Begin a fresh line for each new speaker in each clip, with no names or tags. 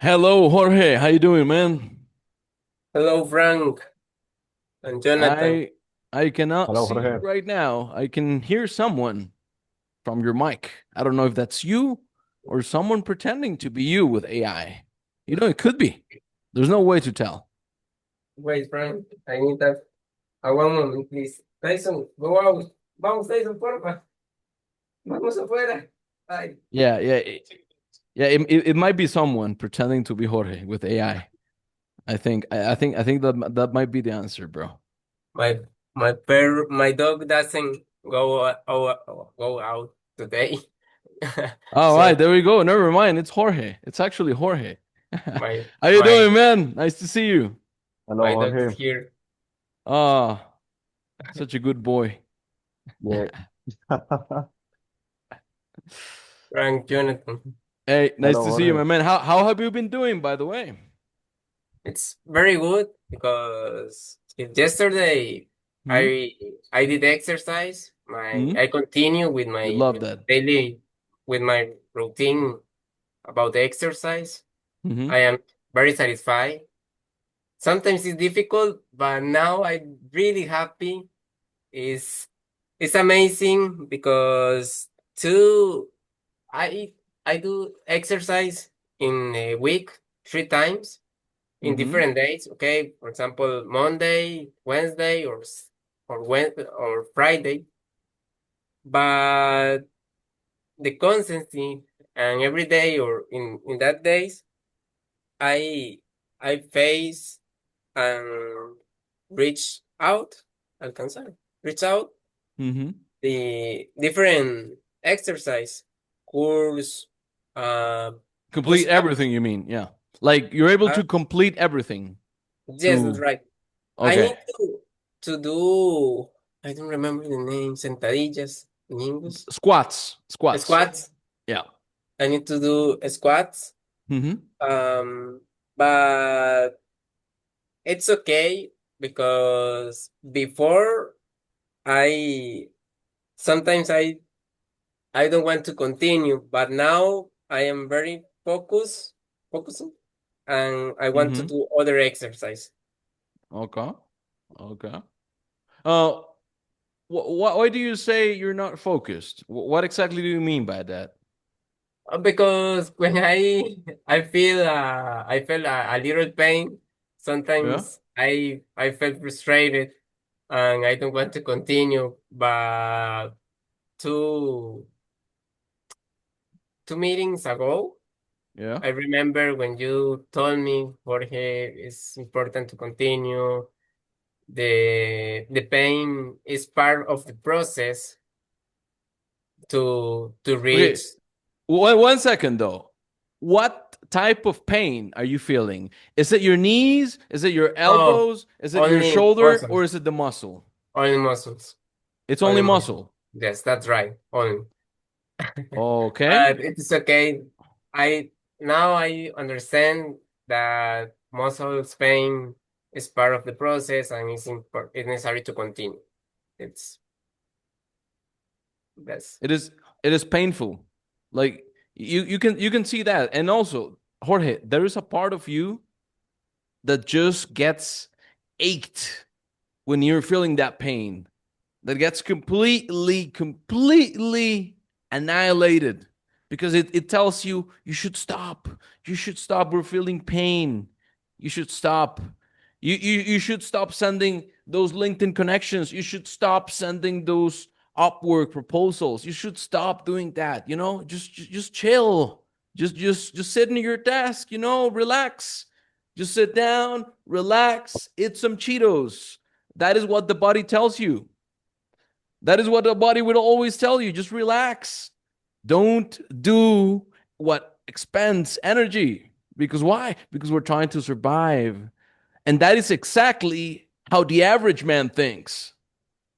Hello, Jorge. How you doing, man?
Hello, Frank and Jonathan.
I I cannot
Hello,
see you
Jorge.
right now. I can hear someone from your mic. I don't know if that's you or someone pretending to be you with AI. It could be. There's no way to tell.
Wait, Frank, I need that. One moment, please. Tyson, go out. Vamos, Tyson, porfa. Vamos afuera. Ay,
Yeah, yeah, yeah. It might be someone pretending to be Jorge with AI. I think that might be the answer, bro.
my my dog doesn't go out today.
All
So
right, there we go. Never mind. It's Jorge. It's actually Jorge.
my
How you
my
doing, man? Nice to see you.
Hello,
my dog is
Jorge.
here.
Ah, such a good boy.
Yeah.
Frank, Jonathan.
Hey, nice
Hello,
to see you,
Jorge.
my man. How have you been doing, by the way?
It's very good because yesterday
Hmm?
I I did exercise.
Hmm?
I continue with
We
my
love that.
daily with my routine about the exercise.
Hmm.
I am very satisfied. Sometimes it's difficult, but now I'm really happy. It's it's amazing because two I I do exercise in a week 3 times in
Hmm.
different days. Okay, for example, Monday, Wednesday, or Friday. But the consistency and every day or in that days, I I face and reach out, alcanzar, reach out
Hmm.
the different exercise course, uh, push
Complete
up.
everything, you mean? Yeah. Like you're able
Uh,
to complete everything
yes, that's
to
right. I
okay.
need to do. I don't remember the name. Sentadillas in English.
Squats. Squats.
Squats.
Yeah.
I need to do squats.
Hmm.
Um, but it's okay because before I sometimes I don't want to continue, but now I am very focusing, and I want to
Hmm.
do other exercise.
Okay. Okay. Uh why do you say you're not focused? What exactly do you mean by that?
Because when I feel a little pain,
Yeah.
sometimes I feel frustrated and I don't want to continue. But two two meetings ago,
Yeah.
I remember when you told me, Jorge, it's important to continue. The pain is part of the process to reach.
Okay. One second though. What type of pain are you feeling? Is it your knees? Is it your
Oh,
elbows? Is it your
only
shoulder? Or
muscles,
is it the muscle?
only muscles,
It's
only
only
muscles.
muscle.
Yes, that's right. Only.
Okay.
But it's okay. I now I understand that muscle pain is part of the process and it's necessary to continue. It's best.
It is painful. Like you can see that. And also, Jorge, there is a part of you that just gets ached when you're feeling that pain. That gets completely annihilated because it tells you you should stop. You should stop. We're feeling pain. You should stop. You should stop sending those LinkedIn connections. You should stop sending those Upwork proposals. You should stop doing that. Just chill. Just sit in your desk. Relax. Just sit down, relax, eat some Cheetos. That is what the body tells you. That is what the body will always tell you. Just relax. Don't do what expends energy. Because why? Because we're trying to survive. And that is exactly how the average man thinks.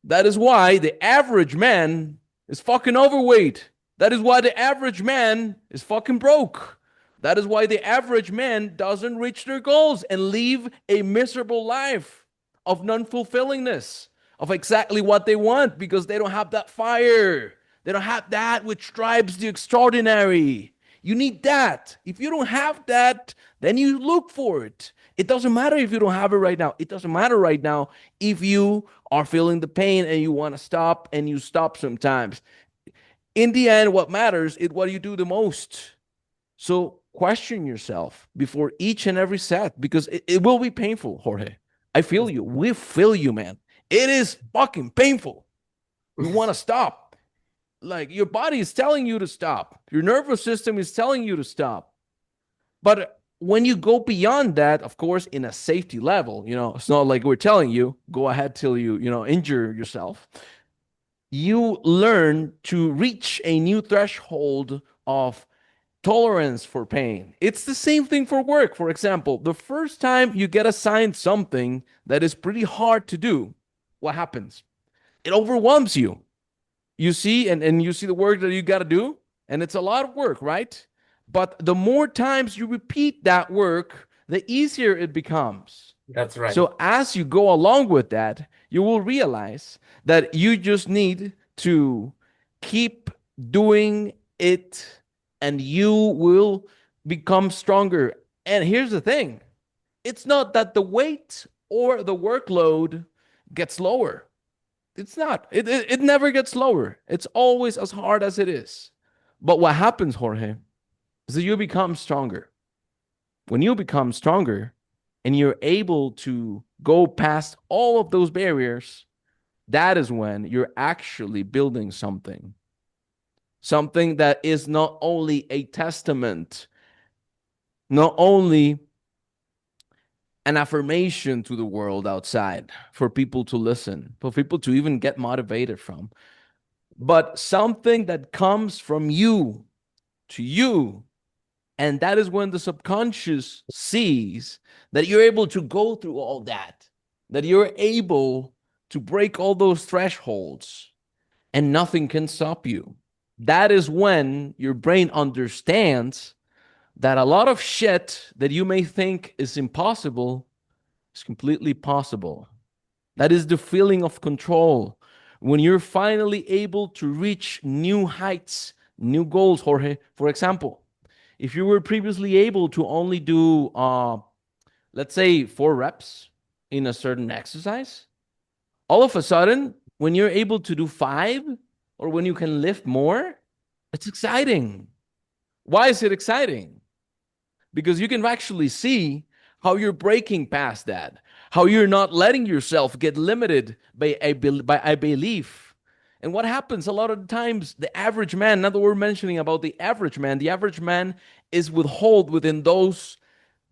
That is why the average man is fucking overweight. That is why the average man is fucking broke. That is why the average man doesn't reach their goals and live a miserable life of non fulfillingness, of exactly what they want because they don't have that fire. They don't have that which drives the extraordinary. You need that. If you don't have that, then you look for it. It doesn't matter if you don't have it right now. It doesn't matter right now if you are feeling the pain and you want to stop and you stop sometimes. In the end, what matters is what you do the most. So question yourself before each and every set because it will be painful, Jorge. I feel you. We feel you, man. It is fucking painful. You want to stop. Like your body is telling you to stop. Your nervous system is telling you to stop. But when you go beyond that, of course, in a safety level, it's not like we're telling you, go ahead till you injure yourself. You learn to reach a new threshold of tolerance for pain. It's the same thing for work. For example, the first time you get assigned something that is pretty hard to do, what happens? It overwhelms you. You see, and you see the work that you got to do, and it's a lot of work, right? But the more times you repeat that work, the easier it becomes.
That's right.
So as you go along with that, you will realize that you just need to keep doing it and you will become stronger. And here's the thing, it's not that the weight or the workload gets lower. It's not. It never gets lower. It's always as hard as it is. But what happens, Jorge, is that you become stronger. When you become stronger and you're able to go past all of those barriers, that is when you're actually building something. Something that is not only a testament, not only an affirmation to the world outside for people to listen, for people to even get motivated from, but something that comes from you to you. And that is when the subconscious sees that you're able to go through all that, that you're able to break all those thresholds and nothing can stop you. That is when your brain understands that a lot of shit that you may think is impossible is completely possible. That is the feeling of control. When you're finally able to reach new heights, new goals, Jorge. For example, if you were previously able to only do, let's say, 4 reps in a certain exercise, all of a sudden, when you're able to do 5 or when you can lift more, it's exciting. Why is it exciting? Because you can actually see how you're breaking past that, how you're not letting yourself get limited by a belief. And what happens a lot of the times, the average man, now that we're mentioning about the average man is withhold within those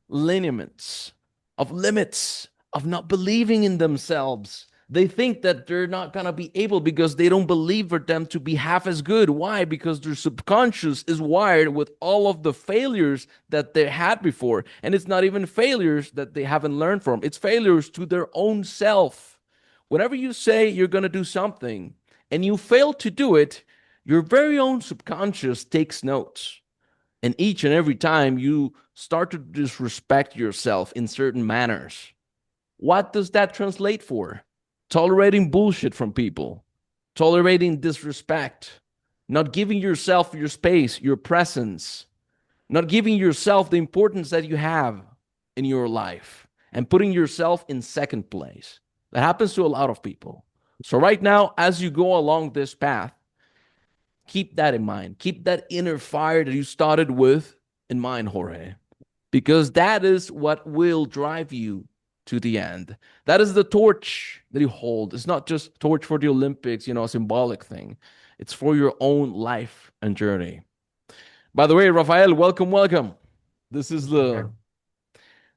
lineaments of limits of not believing in themselves. They think that they're not going to be able because they don't believe for them to be half as good. Why? Because their subconscious is wired with all of the failures that they had before. And it's not even failures that they haven't learned from, it's failures to their own self. Whenever you say you're going to do something and you fail to do it, your very own subconscious takes notes. And each and every time you start to disrespect yourself in certain manners, what does that translate for? Tolerating bullshit from people, tolerating disrespect, not giving yourself your space, your presence, not giving yourself the importance that you have in your life, and putting yourself in second place. That happens to a lot of people. So, right now, as you go along this path, keep that in mind. Keep that inner fire that you started with in mind, Jorge, because that is what will drive you to the end. That is the torch that you hold. It's not just torch for the Olympics, a symbolic thing. It's for your own life and journey. By the way, Rafael, welcome, welcome. This is the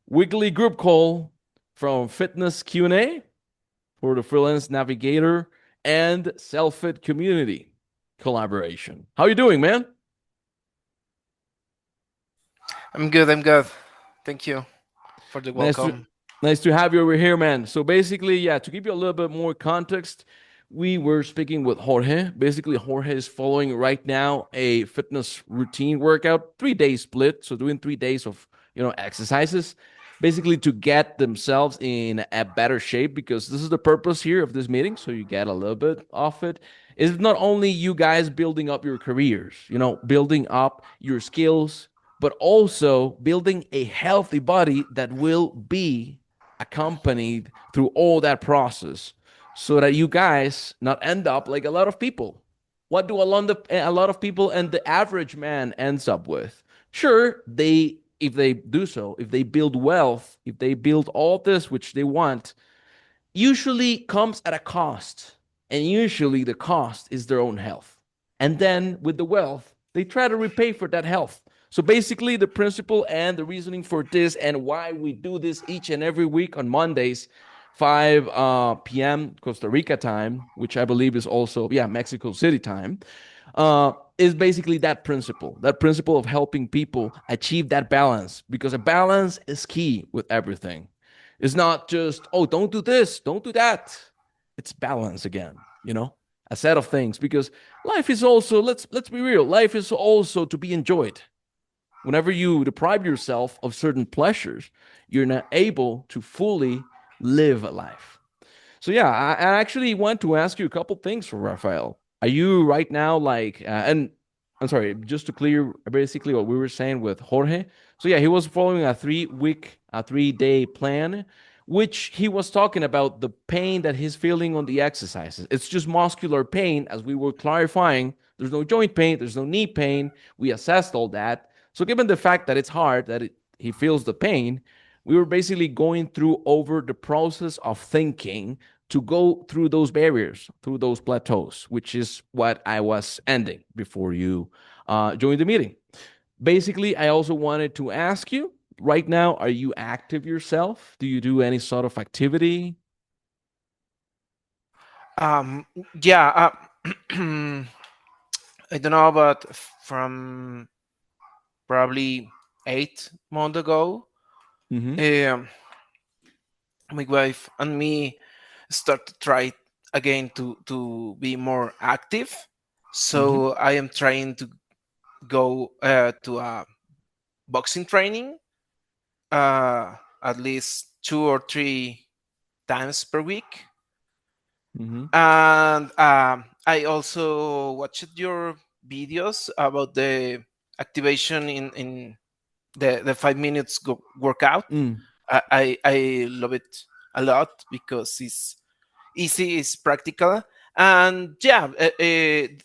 weekly group call from Fitness Q&A for the Freelance Navigator and Self-Fit community collaboration. How you doing, man?
I'm good. I'm good. Thank you for the
Nice to
welcome.
nice to have you over here, man. So basically, yeah, to give you a little bit more context, we were speaking with Jorge. Basically, Jorge is following right now a fitness routine workout, 3 day split. So doing 3 days of exercises, basically to get themselves in a better shape because this is the purpose here of this meeting. So you get a little bit off it. It's not only you guys building up your careers, building up your skills, but also building a healthy body that will be accompanied through all that process so that you guys not end up like a lot of people. What do a lot of people and the average man ends up with? Sure, if they do so, if they build wealth, if they build all this which they want, usually comes at a cost. And usually the cost is their own health. And then with the wealth, they try to repay for that health. So basically, the principle and the reasoning for this and why we do this each and every week on Mondays, 5 p.m. Costa Rica time, which I believe is also, yeah, Mexico City time, is basically that principle of helping people achieve that balance, because a balance is key with everything. It's not just, oh, don't do this, don't do that. It's balance again, a set of things, because life is also, let's be real, life is also to be enjoyed. Whenever you deprive yourself of certain pleasures, you're not able to fully live a life. So yeah, I actually want to ask you a couple things for Rafael. Are you right now like, and I'm sorry, just to clear basically what we were saying with Jorge. So yeah, he was following a 3-day plan, which he was talking about the pain that he's feeling on the exercises. It's just muscular pain, as we were clarifying. There's no joint pain, there's no knee pain. We assessed all that. So given the fact that it's hard, he feels the pain, we were basically going through over the process of thinking to go through those barriers, through those plateaus, which is what I was ending before you joined the meeting. Basically, I also wanted to ask you right now, are you active yourself? Do you do any sort of activity?
Um, yeah, I don't know, but from probably 8 months ago,
Mm-hmm.
um, my wife and me start to try again to be more active.
Mm-hmm.
So I am trying to go to a boxing training at least 2 or 3 times per week.
Mm-hmm.
And I also watched your videos about the activation in the 5 minutes workout.
Mm.
I love it a lot because it's easy, it's practical, and yeah,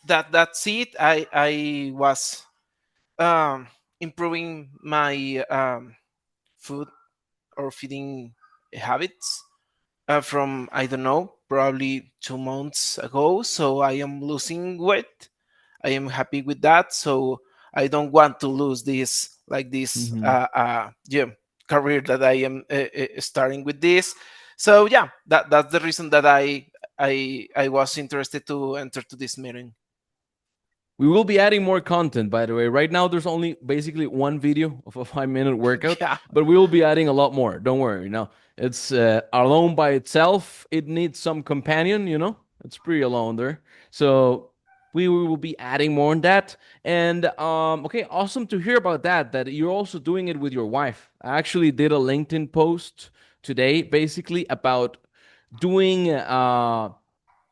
that's it. I was um, improving my food or feeding habits from, I don't know, probably 2 months ago. So I am losing weight. I am happy with that. So I don't want to lose this
Mm-hmm.
yeah, career that I am starting with this. So yeah, that's the reason that I was interested to enter to this meeting.
We will be adding more content, by the way. Right now, there's only basically one video of a 5-minute workout,
Yeah.
but we will be adding a lot more. Don't worry. No, it's alone by itself. It needs some companion. It's pretty alone there. So we will be adding more on that. And okay, awesome to hear about that. That you're also doing it with your wife. I actually did a LinkedIn post today, basically about doing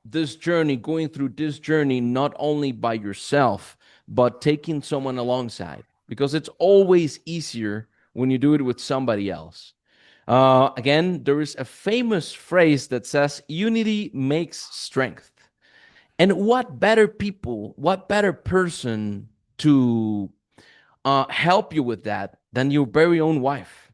this journey, going through this journey, not only by yourself, but taking someone alongside, because it's always easier when you do it with somebody else. Again, there is a famous phrase that says, unity makes strength. And what better person to help you with that than your very own wife?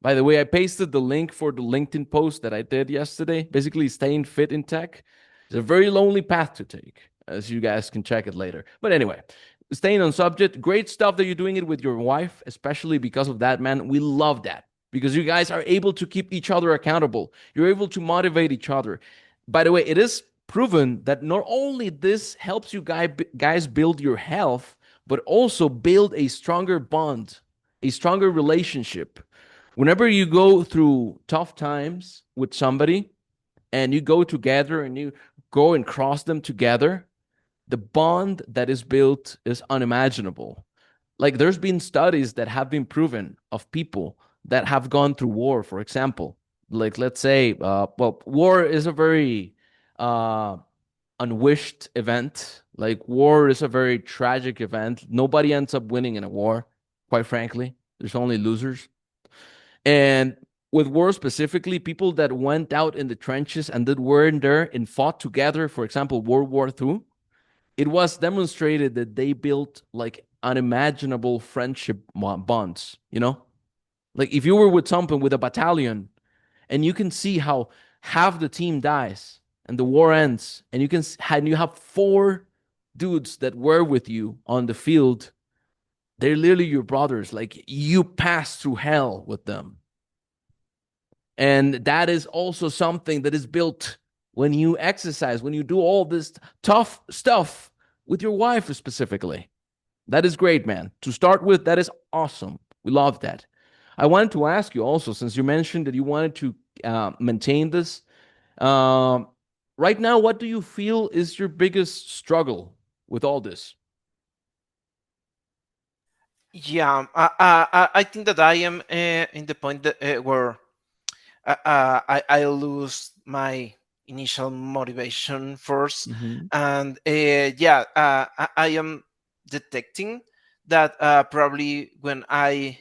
By the way, I pasted the link for the LinkedIn post that I did yesterday. Basically, staying fit in tech is a very lonely path to take, as you guys can check it later. But anyway, staying on subject, great stuff that you're doing it with your wife, especially because of that, man. We love that because you guys are able to keep each other accountable. You're able to motivate each other. By the way, it is proven that not only this helps you guys build your health, but also build a stronger bond, a stronger relationship. Whenever you go through tough times with somebody and you go together and you go and cross them together, the bond that is built is unimaginable. Like there's been studies that have been proven of people that have gone through war, for example. Like let's say, well, war is a very uh, unwished event. Like war is a very tragic event. Nobody ends up winning in a war, quite frankly. There's only losers. And with war specifically, people that went out in the trenches and that were in there and fought together, for example, World War II, it was demonstrated that they built like unimaginable friendship bonds, you know? Like if you were with something with a battalion and you can see how half the team dies and the war ends and and you have four dudes that were with you on the field, they're literally your brothers. Like you pass through hell with them. And that is also something that is built when you exercise, when you do all this tough stuff with your wife specifically. That is great, man. To start with, that is awesome. We love that. I wanted to ask you also, since you mentioned that you wanted to maintain this, um, right now, what do you feel is your biggest struggle with all this?
Yeah, I think that I am in the point that, where I lose my initial motivation first,
Mm-hmm.
and yeah, I am detecting that probably when I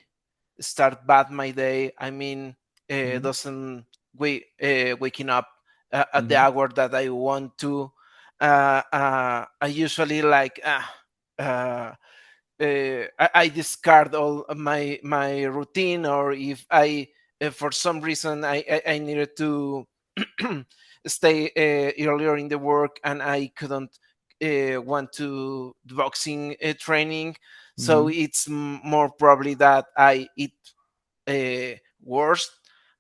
start bad my day, I mean,
Mm-hmm.
doesn't waking up at the
Mm-hmm.
hour that I want to. I usually like. Uh, I discard all of my routine, or if I for some reason I needed to stay earlier in the work and I couldn't want to boxing training, so
Mm-hmm.
it's more probably that I eat worse.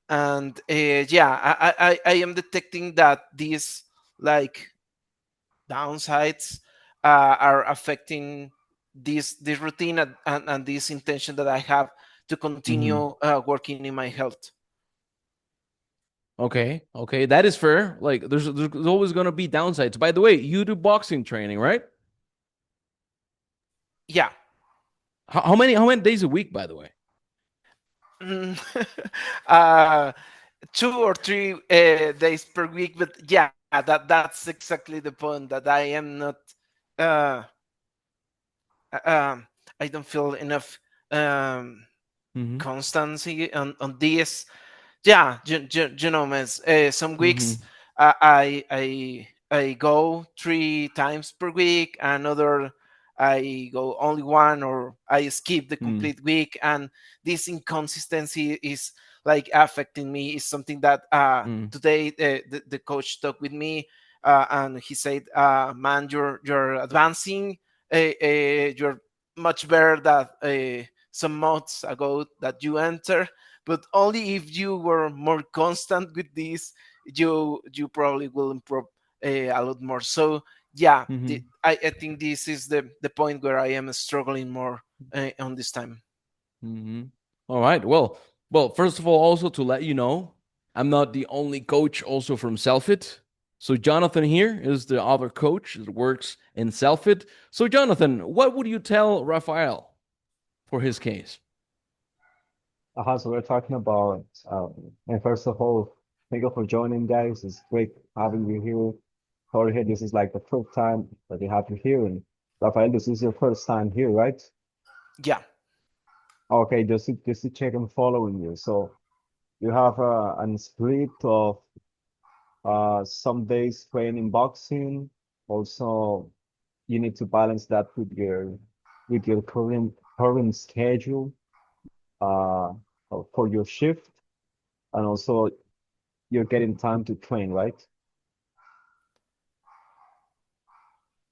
And yeah, I am detecting that these like downsides are affecting this routine, and this intention that I have to
Mm-hmm.
continue working in my health.
Okay, okay, that is fair. Like, there's always gonna be downsides. By the way, you do boxing training, right?
Yeah.
How many days a week, by the way?
Mm, uh, 2 or 3 days per week, but yeah, that's exactly the point, that I am not. Uh, I don't feel enough um,
Mm-hmm.
constancy on this. Yeah, you know, man, some weeks
Mm-hmm.
I go 3 times per week, another I go only one, or I skip the
Mm-hmm.
complete week, and this inconsistency is like affecting me. Is something that today the coach talked with me, and he said, man, you're advancing, you're much better than some months ago that you enter, but only if you were more constant with this, you probably will improve a lot more. So yeah,
Mm-hmm.
I think this is the point where I am struggling more on this time.
Mm-hmm. All right. Well, first of all, also to let you know, I'm not the only coach also from Selfit. So Jonathan here is the other coach that works in Selfit. So Jonathan, what would you tell Rafael for his case?
So we're talking about, and first of all, thank you for joining, guys. It's great having you here. Jorge, this is like the first time that we have you here, and Rafael, this is your first time here, right?
Yeah.
Okay, just to check and following you. So you have an split of some days training boxing. Also, you need to balance that with your current schedule uh, for your shift, and also you're getting time to train, right?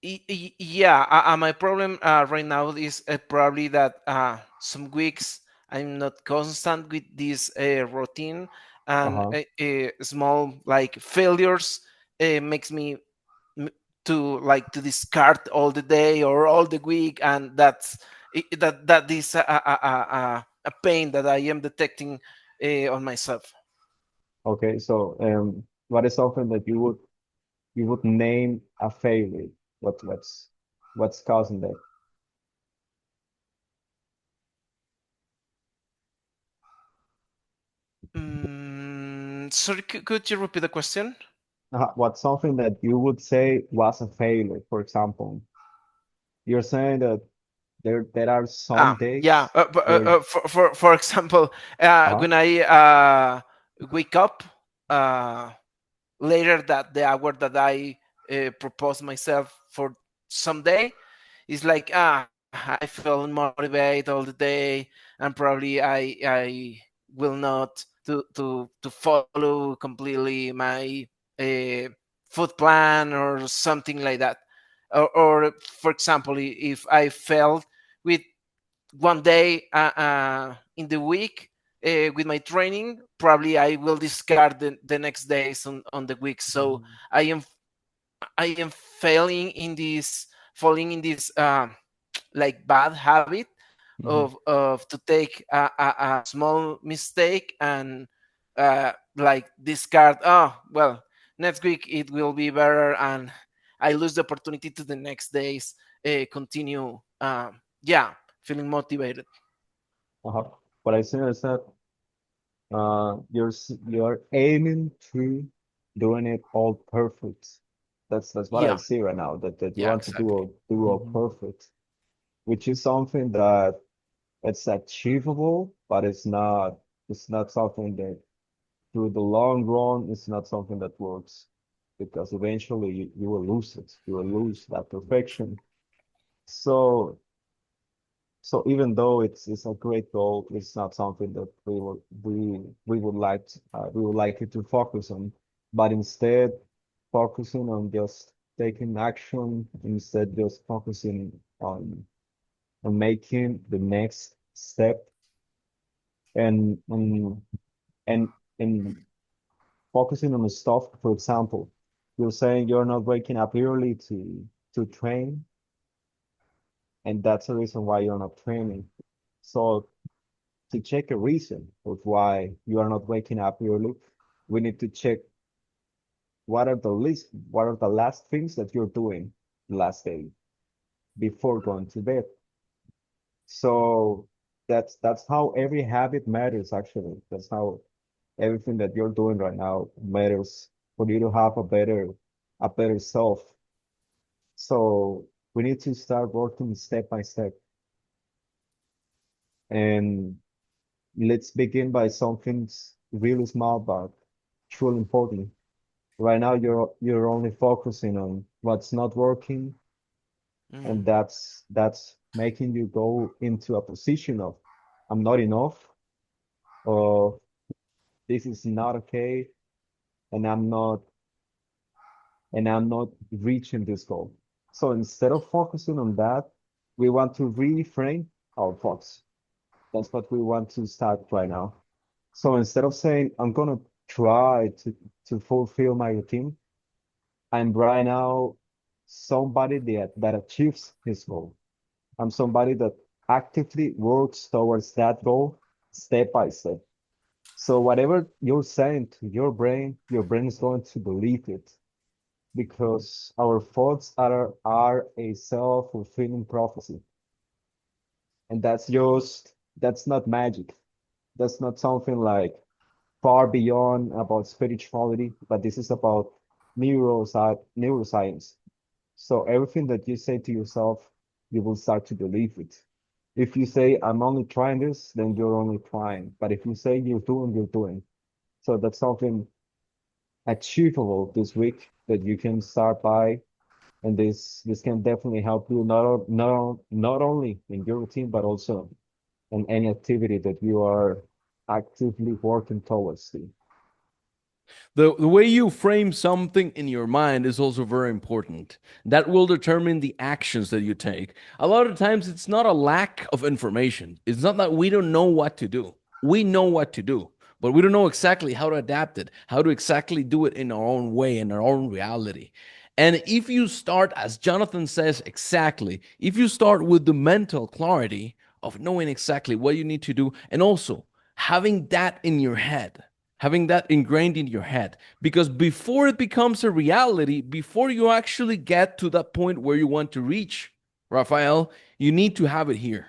Yeah, my problem right now is probably that some weeks I'm not constant with this routine, and
Uh-huh.
small like failures makes me m- to like to discard all the day or all the week, and that is a pain that I am detecting on myself.
Okay, so what is something that you would name a failure? What's causing that?
Sorry, could you repeat the question?
what's something that you would say was a failure, for example? You're saying that there are some
Yeah.
days where
For example,
uh
when I wake up uh, later that the hour that I propose myself for someday, it's like I feel motivated all the day, and probably I will not to follow completely my uh, food plan or something like that. Or for example, if I failed with one day in the week with my training, probably I will discard the next days on the week. So I am I am failing in this falling in this like bad habit
mhm.
of to take a small mistake and like discard. Oh well, next week it will be better, and I lose the opportunity to the next days continue. Yeah, feeling motivated.
Uh-huh. What I say is that you're aiming to doing it all perfect. That's what I
Yeah,
see right now, that you
yeah,
want to
exactly.
do all
Mhm.
perfect, which is something that it's achievable, but it's not something that through the long run, it's not something that works because eventually you will lose it. You will lose that perfection. So even though it's a great goal, it's not something that we would like you to focus on, but instead focusing on just taking action, instead just focusing on making the next step and and and and focusing on the stuff. For example, you're saying you're not waking up early to train, and that's the reason why you're not training. So to check a reason of why you are not waking up early, we need to check what are the last things that you're doing the last day before going to bed. So that's how every habit matters actually. That's how everything that you're doing right now matters for you to have a better self. So we need to start working step by step. And let's begin by something really small but truly important. Right now, you're only focusing on what's not working, and
Mm,
that's making you go into a position of I'm not enough, or this is not okay, and I'm not reaching this goal. So instead of focusing on that, we want to reframe our thoughts. That's what we want to start right now. So instead of saying I'm gonna try to fulfill my routine, I'm right now somebody that achieves his goal. I'm somebody that actively works towards that goal step by step. So whatever you're saying to your brain is going to believe it because our thoughts are a self-fulfilling prophecy. And that's not magic. That's not something like far beyond about spirituality, but this is about neuroscience. So everything that you say to yourself, you will start to believe it. If you say, I'm only trying this, then you're only trying. But if you say you're doing. So that's something achievable this week that you can start by. And this can definitely help you not only in your routine, but also in any activity that you are actively working towards.
The way you frame something in your mind is also very important. That will determine the actions that you take. A lot of times, it's not a lack of information. It's not that we don't know what to do. We know what to do, but we don't know exactly how to adapt it, how to exactly do it in our own way, in our own reality. And if you start, as Jonathan says, exactly, if you start with the mental clarity of knowing exactly what you need to do, and also having that in your head, having that ingrained in your head, because before it becomes a reality, before you actually get to that point where you want to reach, Rafael, you need to have it here.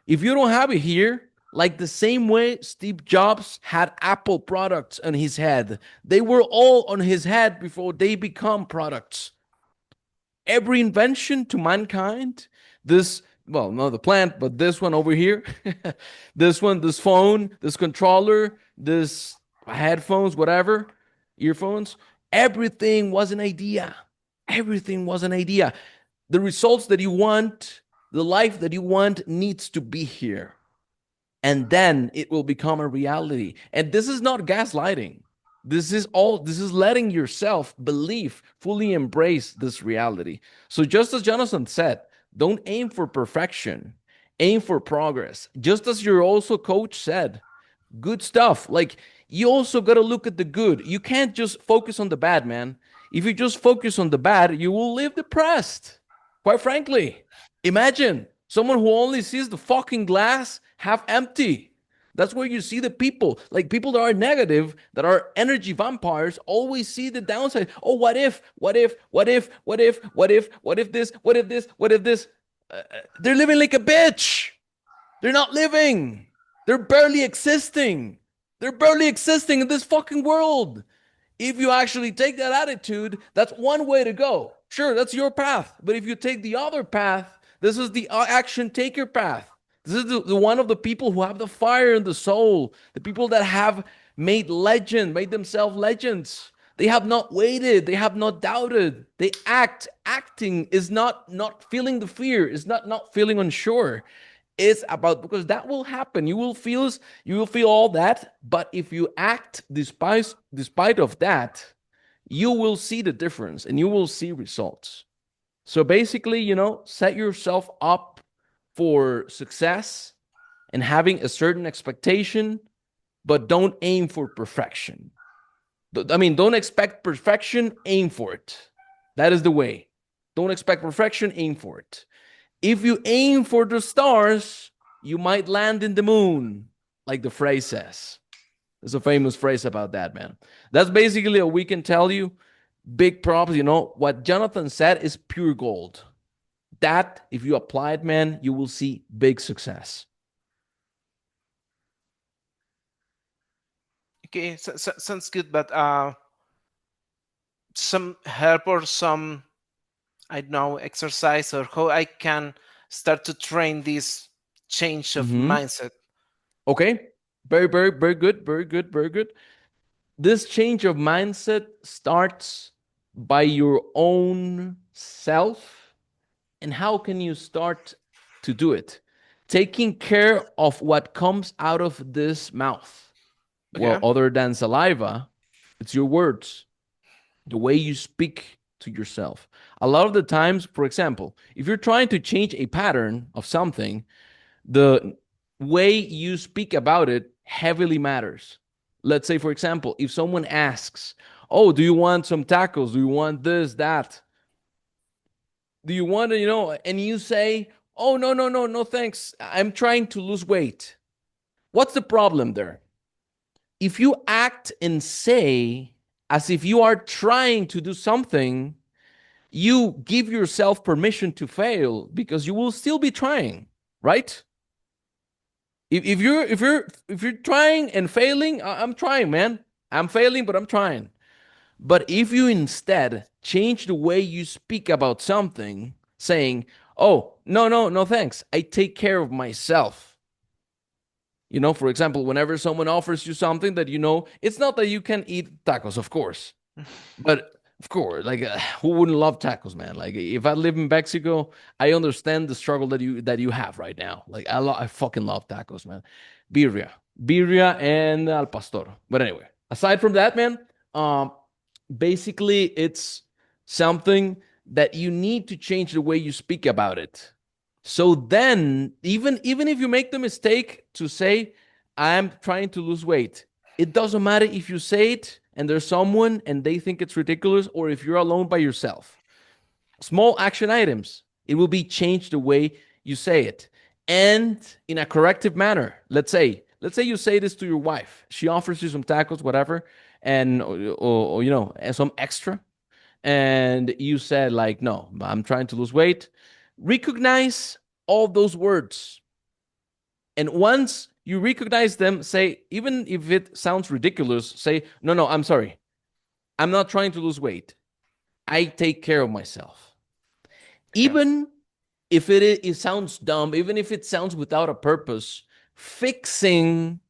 If you don't have it here, Like the same way Steve Jobs had Apple products on his head. They were all on his head before they become products. Every invention to mankind, this, well, not the plant, but this one over here, this one, this phone, this controller, this headphones, whatever, earphones, everything was an idea. Everything was an idea. The results that you want, the life that you want needs to be here, and then it will become a reality. And this is not gaslighting. This is letting yourself believe, fully embrace this reality. So just as Jonathan said, don't aim for perfection, aim for progress. Just as your also coach said, good stuff. Like, you also got to look at the good. You can't just focus on the bad, man. If you just focus on the bad, you will live depressed. Quite frankly, imagine someone who only sees the fucking glass half empty. That's where you see the people. Like, people that are negative, that are energy vampires, always see the downside. Oh, what if, what if, what if, what if, what if, what if this, what if this, what if this? They're living like a bitch. They're not living. They're barely existing. They're barely existing in this fucking world. If you actually take that attitude, that's one way to go. Sure, that's your path. But if you take the other path, this is the action taker path. This is the one of the people who have the fire in the soul, the people that have made themselves legends. They have not waited. They have not doubted. They act. Acting is not feeling the fear. Is not feeling unsure. It's about, because that will happen. You will feel all that, but if you act despite of that, you will see the difference and you will see results. So basically, set yourself up for success and having a certain expectation, but don't aim for perfection. I mean, don't expect perfection, aim for it. That is the way. Don't expect perfection, aim for it. If you aim for the stars, you might land in the moon, like the phrase says. There's a famous phrase about that, man. That's basically what we can tell you. Big props. What Jonathan said is pure gold. That, if you apply it, man, you will see big success.
Okay, sounds good, but some help or some, I don't know, exercise, or how I can start to train this change of mindset.
Okay. Very, very, very good. Very good. Very good. This change of mindset starts by your own self. And how can you start to do it? Taking care of what comes out of this mouth.
Okay.
Well, other than saliva, it's your words, the way you speak to yourself. A lot of the times, for example, if you're trying to change a pattern of something, the way you speak about it heavily matters. Let's say, for example, if someone asks, oh, do you want some tacos? Do you want this, that? Do you want to, and you say, oh, no, no, no, no, thanks. I'm trying to lose weight. What's the problem there? If you act and say as if you are trying to do something, you give yourself permission to fail, because you will still be trying, right? If you're trying and failing, I'm trying, man. I'm failing, but I'm trying. But if you instead change the way you speak about something, saying, oh, no, no, no, thanks, I take care of myself. For example, whenever someone offers you something that it's not that you can eat tacos, of course. But of course, like, who wouldn't love tacos, man? Like, if I live in Mexico, I understand the struggle that you have right now. Like, I fucking love tacos, man. Birria, and al pastor. But anyway, aside from that, man, basically, it's something that you need to change the way you speak about it. So then, even if you make the mistake to say, I'm trying to lose weight, it doesn't matter if you say it and there's someone and they think it's ridiculous, or if you're alone by yourself. Small action items, it will be changed the way you say it, and in a corrective manner. Let's say you say this to your wife. She offers you some tacos, whatever, and or some extra, and you said, like, no, I'm trying to lose weight. Recognize all those words, and once You recognize them, say, even if it sounds ridiculous, say, no, no, I'm sorry. I'm not trying to lose weight. I take care of myself.
Yeah.
Even if it sounds dumb, even if it sounds without a purpose, fixing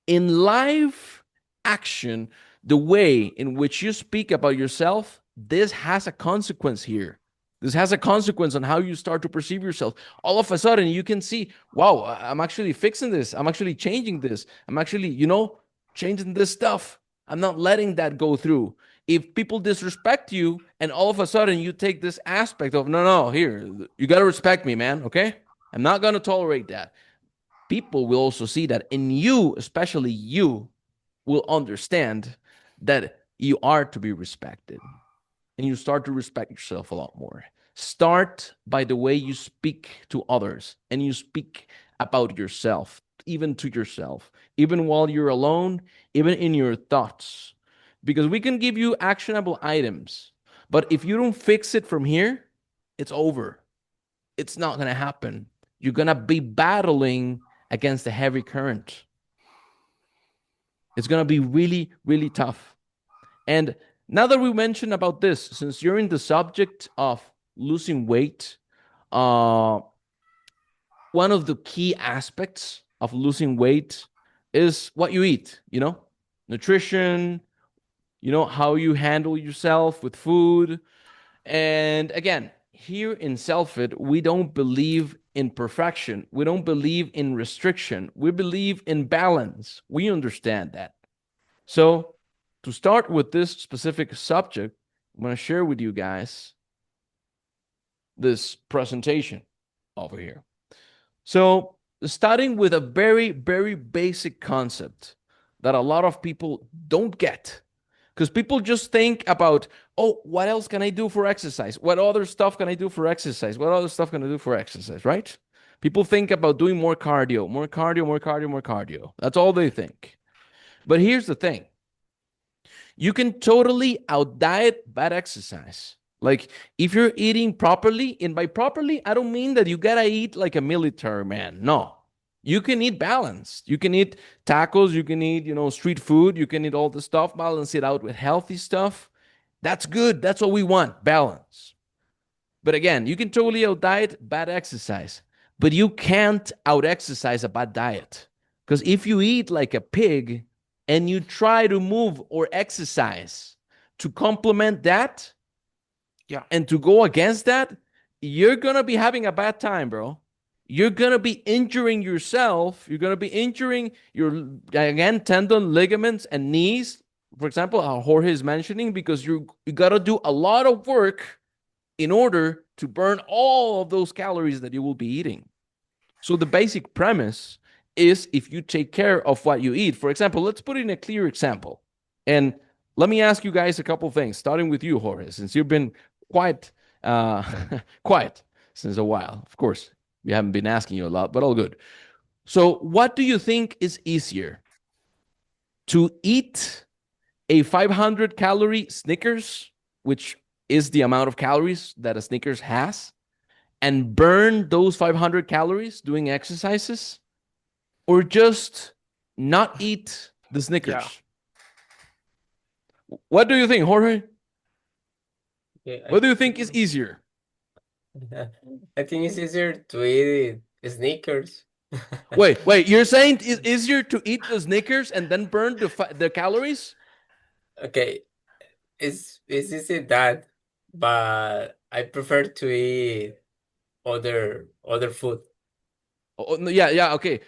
in live action the way in which you speak about yourself, this has a consequence here. This has a consequence on how you start to perceive yourself. All of a sudden, you can see, wow, I'm actually fixing this. I'm actually changing this. I'm actually, changing this stuff. I'm not letting that go through. If people disrespect you, and all of a sudden you take this aspect of, no, no, here, you got to respect me, man. Okay. I'm not going to tolerate that. People will also see that in you, especially you, will understand that you are to be respected, and you start to respect yourself a lot more. Start by the way you speak to others, and you speak about yourself, even to yourself, even while you're alone, even in your thoughts. Because we can give you actionable items, but if you don't fix it from here, it's over. It's not going to happen. You're going to be battling against a heavy current. It's going to be really, really tough. And now that we mentioned about this, since you're in the subject of losing weight, uh, one of the key aspects of losing weight is what you eat, nutrition, how you handle yourself with food. And again, here in Selfit, we don't believe in perfection. We don't believe in restriction. We believe in balance. We understand that. So, to start with this specific subject, I'm going to share with you guys this presentation over here. So, starting with a very, very basic concept that a lot of people don't get, because people just think about, oh, what else can I do for exercise? What other stuff can I do for exercise? What other stuff can I do for exercise, right? People think about doing more cardio, more cardio, more cardio, more cardio. That's all they think. But here's the thing: you can totally out diet bad exercise. Like, if you're eating properly, and by properly, I don't mean that you gotta eat like a military man. No. You can eat balanced. You can eat tacos, you can eat, street food, you can eat all the stuff, balance it out with healthy stuff. That's good. That's what we want, balance. But again, you can totally out diet bad exercise, but you can't out exercise a bad diet. Because if you eat like a pig and you try to move or exercise to complement that,
Yeah.
and to go against that, you're going to be having a bad time, bro. You're going to be injuring yourself. You're going to be injuring your, again, tendon, ligaments, and knees. For example, Jorge is mentioning, because you got to do a lot of work in order to burn all of those calories that you will be eating. So the basic premise is, if you take care of what you eat. For example, let's put in a clear example. And let me ask you guys a couple things, starting with you, Jorge, since you've been quite quiet since a while. Of course, we haven't been asking you a lot, but all good. So what do you think is easier? To eat a 500 calorie Snickers, which is the amount of calories that a Snickers has, and burn those 500 calories doing exercises, or just not eat the
Yeah.
Snickers? What do you think, Jorge?
Okay,
What do you think is easier?
I think it's easier to eat sneakers.
Wait, you're saying it's easier to eat the Snickers and then burn the calories?
Okay, it's easy that, but I prefer to eat other food.
Oh, no, yeah, okay,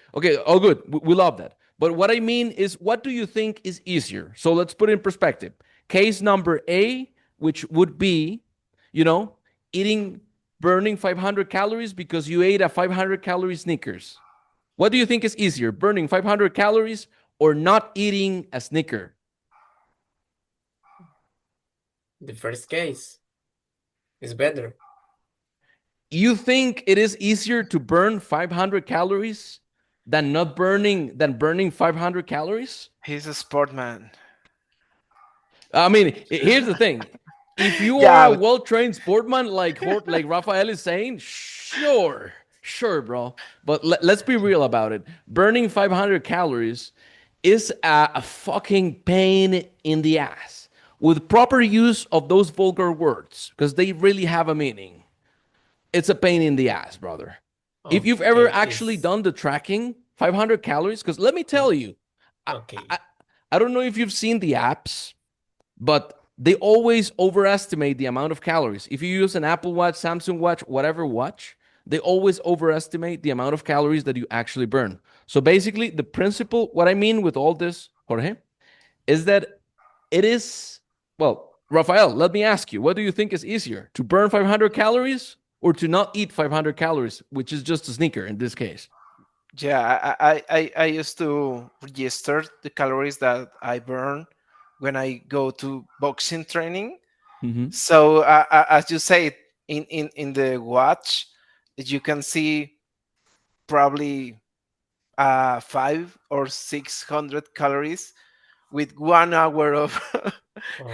all good. We love that. But what I mean is, what do you think is easier? So let's put it in perspective. Case number A, which would be, you know, eating, burning 500 calories because you ate a 500 calorie Snickers. What do you think is easier, burning 500 calories or not eating a Snicker?
The first case is better.
You think it is easier to burn 500 calories than burning 500 calories?
He's a sportman.
I mean, here's the thing. If you are
Yeah,
a
but
well-trained sportman like Rafael is saying, sure, Sure, bro. But let's be real about it. Burning 500 calories is a fucking pain in the ass with proper use of those vulgar words because they really have a meaning. It's a pain in the ass, brother. If you've ever
Okay,
actually
is
done the tracking, 500 calories, because let me tell you, I,
okay.
I, I don't know if you've seen the apps, but they always overestimate the amount of calories. If you use an Apple Watch, Samsung Watch, whatever watch, they always overestimate the amount of calories that you actually burn. So basically, the principle, what I mean with all this, Jorge, is that it is, well, Rafael, let me ask you, what do you think is easier, to burn 500 calories or to not eat 500 calories, which is just a sneaker in this case?
Yeah, I used to register the calories that I burn when I go to boxing training.
Mm-hmm.
So as you say, in the watch, you can see probably 5 or 600 calories with 1 hour of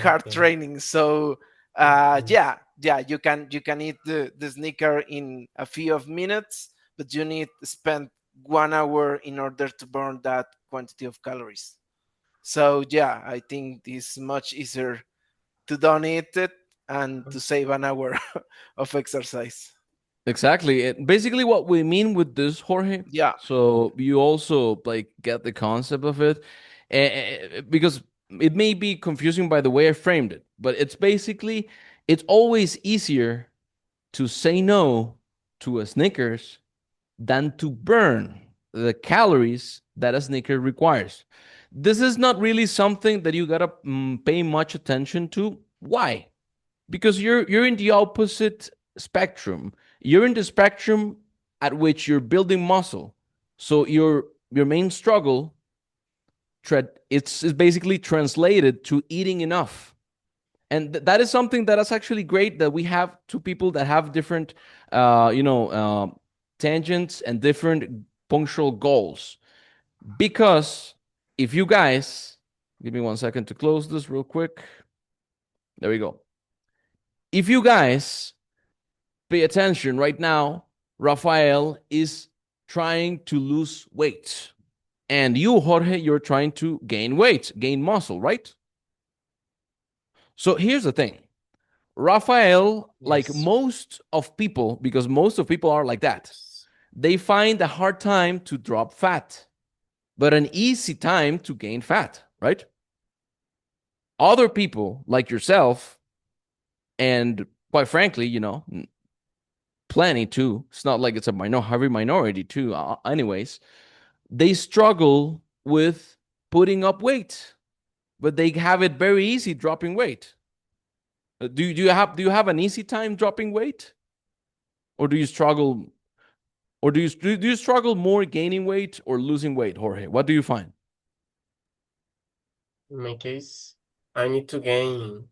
hard
Okay.
training. So
Mhm.
yeah, you can eat the sneaker in a few of minutes, but you need to spend 1 hour in order to burn that quantity of calories. So yeah, I think it's much easier to don't eat it and to save an hour of exercise.
Exactly. Basically, what we mean with this, Jorge,
Yeah,
so you also like get the concept of it, because it may be confusing by the way I framed it, but it's basically it's always easier to say no to a Snickers than to burn the calories that a Snicker requires. This is not really something that you gotta pay much attention to. Why? Because you're in the opposite spectrum. You're in the spectrum at which you're building muscle. So your main struggle it's is basically translated to eating enough. And that is something that is actually great that we have two people that have different tangents and different punctual goals. Because if you guys give me 1 second to close this real quick. There we go. If you guys pay attention right now, Rafael is trying to lose weight. And you, Jorge, you're trying to gain weight, gain muscle, right? So here's the thing. Rafael, like
Yes.
most of people, because most of people are like that, they find a hard time to drop fat, but an easy time to gain fat, right? Other people like yourself, and quite frankly, plenty too. It's not like it's a heavy minority too. Anyways, they struggle with putting up weight, but they have it very easy dropping weight. Do you have an easy time dropping weight, or do you struggle, or do you struggle more gaining weight or losing weight, Jorge? What do you find?
In my case, I need to gain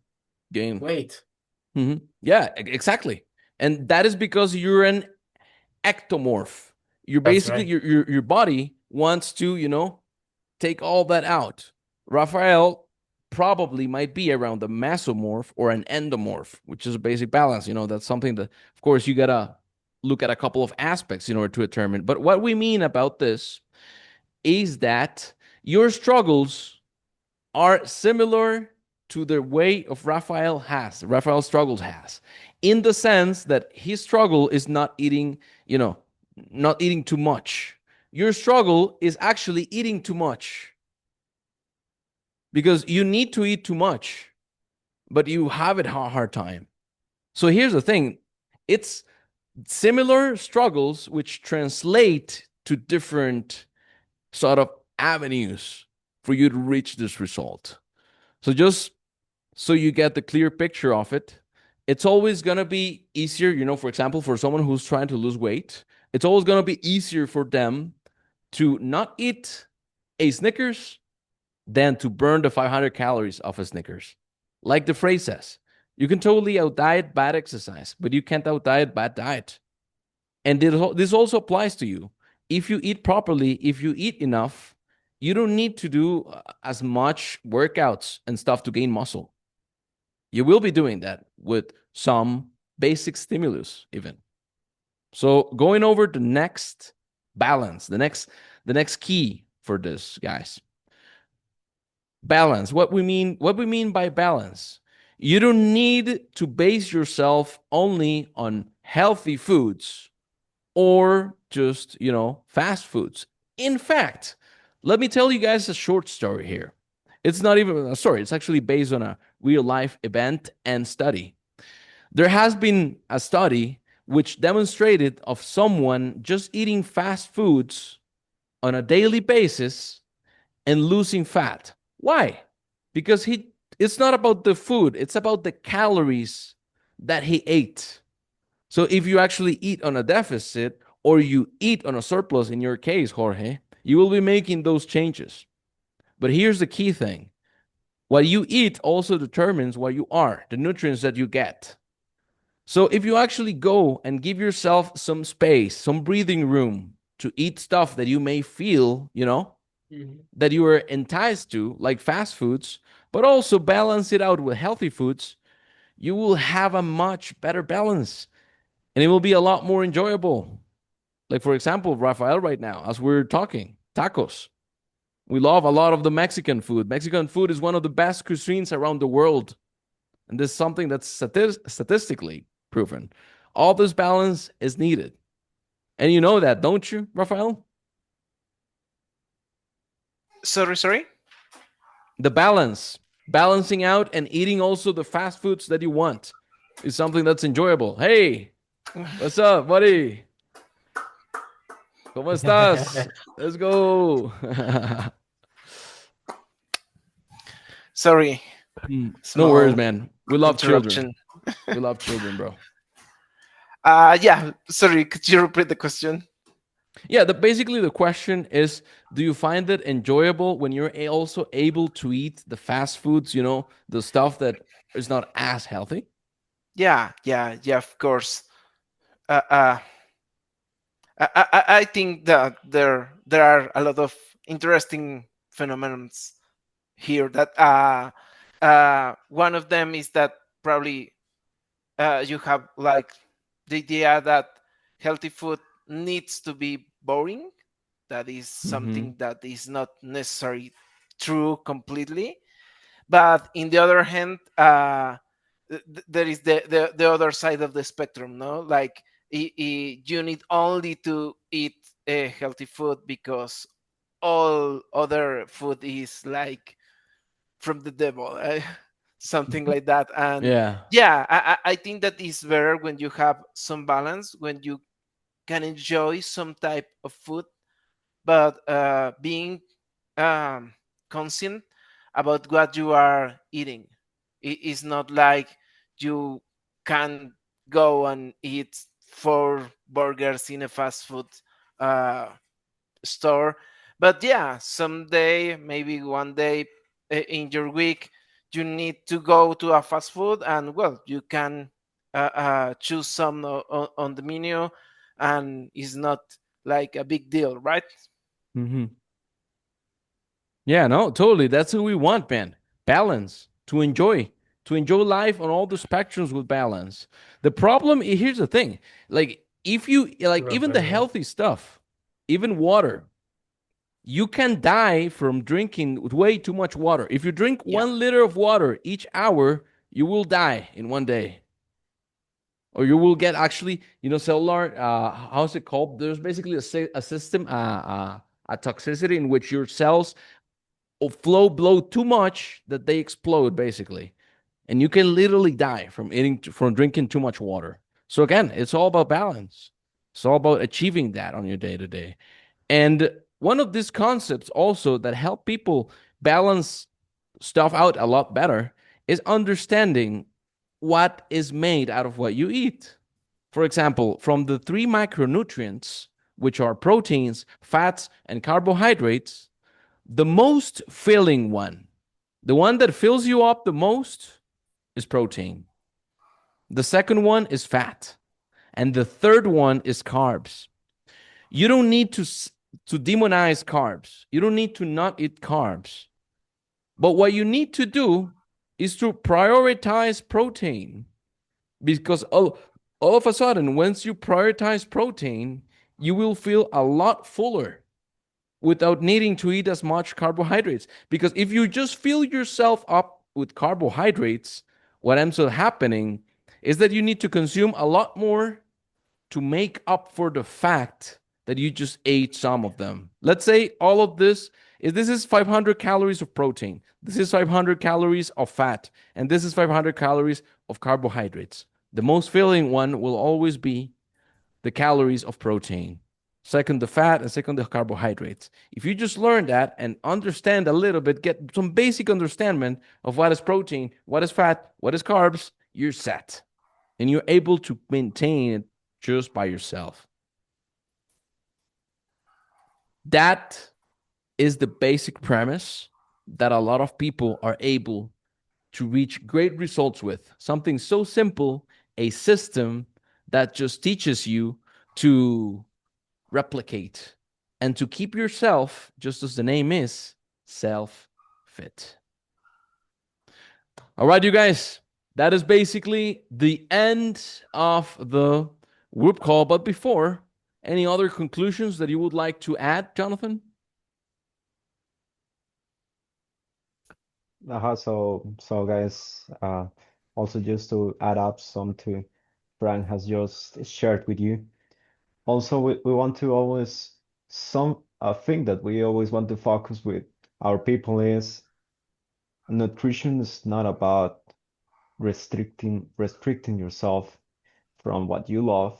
Gain.
weight.
Yeah, exactly. And that is because you're an ectomorph. You're
That's
basically
right.
your body wants to take all that out. Raphael probably might be around the mesomorph or an endomorph, which is a basic balance. That's something that, of course, you gotta look at a couple of aspects in order to determine. But what we mean about this is that your struggles are similar to the way of Raphael's struggles has, in the sense that his struggle is not eating, not eating too much. Your struggle is actually eating too much because you need to eat too much, but you have it hard time. So here's the thing. It's similar struggles which translate to different sort of avenues for you to reach this result. So just so you get the clear picture of it, it's always going to be easier, for example, for someone who's trying to lose weight, it's always going to be easier for them to not eat a Snickers than to burn the 500 calories of a Snickers. Like the phrase says, you can totally out diet bad exercise, but you can't out diet bad diet. And this also applies to you. If you eat properly, if you eat enough, you don't need to do as much workouts and stuff to gain muscle. You will be doing that with some basic stimulus, even. So going over the next balance, the next key for this, guys. Balance. What we mean by balance. You don't need to base yourself only on healthy foods or just, fast foods. In fact, let me tell you guys a short story here. It's not even a story, it's actually based on a real life event and study. There has been a study which demonstrated of someone just eating fast foods on a daily basis and losing fat. Why? Because it's not about the food, it's about the calories that he ate. So if you actually eat on a deficit or you eat on a surplus, in your case, Jorge, you will be making those changes. But here's the key thing: what you eat also determines what you are, the nutrients that you get. So if you actually go and give yourself some space, some breathing room to eat stuff that you may feel, that you are enticed to, like fast foods, but also balance it out with healthy foods, you will have a much better balance and it will be a lot more enjoyable. Like, for example, Rafael, right now, as we're talking, tacos. We love a lot of the Mexican food. Mexican food is one of the best cuisines around the world. And this is something that's statistically proven. All this balance is needed. And you know that, don't you, Rafael?
Sorry.
The balance, balancing out and eating also the fast foods that you want is something that's enjoyable. Hey, what's up, buddy? ¿Cómo estás? Let's go.
Sorry,
No worries,
small
man. We love children.
interruption.
We love children, bro.
Yeah. Sorry, could you repeat the question?
Yeah, basically the question is, do you find it enjoyable when you're also able to eat the fast foods, the stuff that is not as healthy?
Yeah. Of course. Uh, uh, I think that there are a lot of interesting phenomena here. That one of them is that probably you have like the idea that healthy food needs to be boring. That is
Mm-hmm.
something that is not necessarily true completely. But in the other hand, there is the other side of the spectrum, no? Like you need only to eat healthy food because all other food is like from the devil, something like that. And
Yeah.
yeah, I think that is better when you have some balance, when you can enjoy some type of food, but being um, conscient about what you are eating. It is not like you can go and eat 4 burgers in a fast food uh, store. But yeah, someday, maybe one day in your week, you need to go to a fast food, and well, you can choose some on the menu, and it's not like a big deal, right?
Mm-hmm. Yeah, no, totally. That's what we want, man. Balance to enjoy life on all the spectrums with balance. The problem, here's the thing, like if you like even the
Rafael.
healthy stuff, even water, you can die from drinking way too much water. If you drink
Yeah.
1 liter of water each hour, you will die in one day. Or you will get actually, cellular, how's it called? There's basically a system, a toxicity in which your cells flow blow too much that they explode, basically. And you can literally die from drinking too much water. So again, it's all about balance. It's all about achieving that on your day to day. And one of these concepts also that help people balance stuff out a lot better is understanding what is made out of what you eat. For example, from the three micronutrients, which are proteins, fats, and carbohydrates, the most filling one, the one that fills you up the most, is protein. The second one is fat. And the third one is carbs. You don't need to demonize carbs. You don't need to not eat carbs. But what you need to do is to prioritize protein because all of a sudden, once you prioritize protein, you will feel a lot fuller without needing to eat as much carbohydrates. Because if you just fill yourself up with carbohydrates, what ends up happening is that you need to consume a lot more to make up for the fact that you just ate some of them. Let's say all of this is 500 calories of protein, this is 500 calories of fat, and this is 500 calories of carbohydrates. The most filling one will always be the calories of protein. Second, the fat, and second, the carbohydrates. If you just learn that and understand a little bit, get some basic understanding of what is protein, what is fat, what is carbs, you're set. And you're able to maintain it just by yourself. That is the basic premise that a lot of people are able to reach great results with. Something so simple, a system that just teaches you to replicate and to keep yourself, just as the name is, self fit. All right, you guys, that is basically the end of the group call. But before, any other conclusions that you would like to add, Jonathan?
So guys, also just to add up some to Frank has just shared with you. Also, we want to always some a thing that we always want to focus with our people is nutrition is not about restricting yourself from what you love,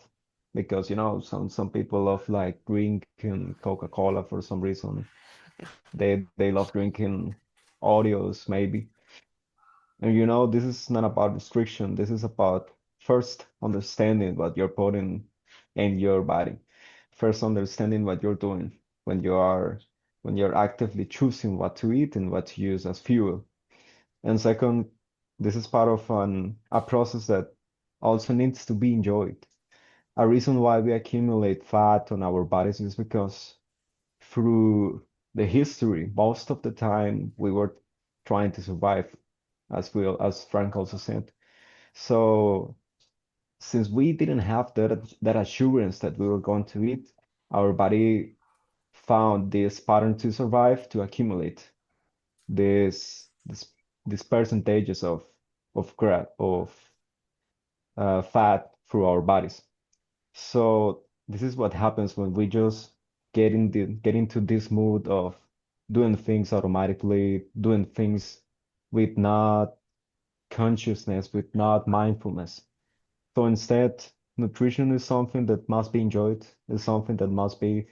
because you know some people love like drinking Coca-Cola for some reason. They love drinking Oreos maybe. And you know, this is not about restriction. This is about first understanding what you're putting in your body. First understanding what you're doing when when you're actively choosing what to eat and what to use as fuel. And second, this is part of a process that also needs to be enjoyed. A reason why we accumulate fat on our bodies is because through the history, most of the time we were trying to survive, as Frank also said. So since we didn't have that assurance that we were going to eat, our body found this pattern to survive, to accumulate this this these percentages of fat through our bodies. So this is what happens when we just get into this mood of doing things automatically, doing things with not consciousness, with not mindfulness. So instead, nutrition is something that must be enjoyed, is something that must be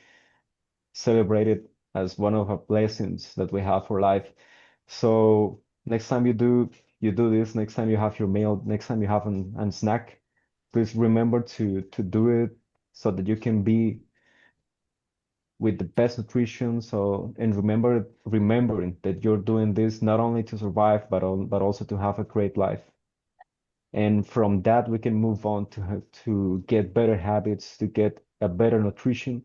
celebrated as one of our blessings that we have for life. So next time you do this, next time you have your meal, next time you have an snack, please remember to do it so that you can be with the best nutrition. So and remembering that you're doing this not only to survive but also to have a great life. And from that we can move on to get better habits, to get a better nutrition,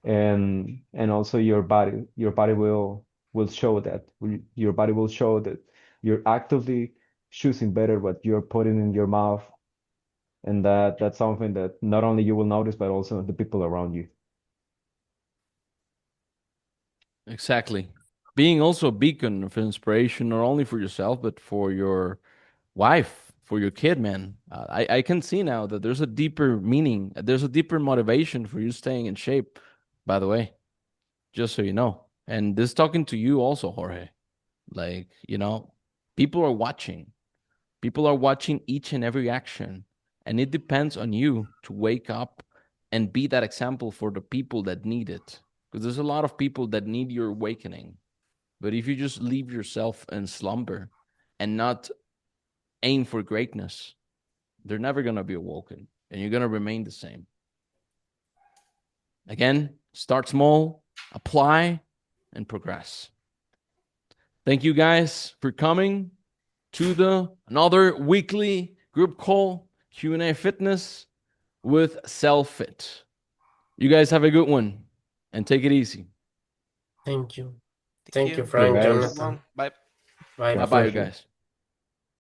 and also your body will show that your body will show that you're actively choosing better what you're putting in your mouth, and that's something that not only you will notice but also the people around you.
Exactly. Being also a beacon of inspiration, not only for yourself, but for your wife, for your kid, man. I can see now that there's a deeper meaning, there's a deeper motivation for you staying in shape, by the way, just so you know. And this talking to you also, Jorge. Like, people are watching. People are watching each and every action. And it depends on you to wake up and be that example for the people that need it. Because there's a lot of people that need your awakening. But if you just leave yourself in slumber and not aim for greatness, they're never going to be awoken and you're going to remain the same. Again, start small, apply, and progress. Thank you guys for coming to the another weekly group call Q&A fitness with Self-Fit. You guys have a good one and take it easy.
Thank you.
Thank
Thank
you.
you,
Okay,
Frank,
Have a good
guys.
Jonathan.
one. Bye.
Bye
My
Bye-bye,
bye.
you
pleasure.
guys.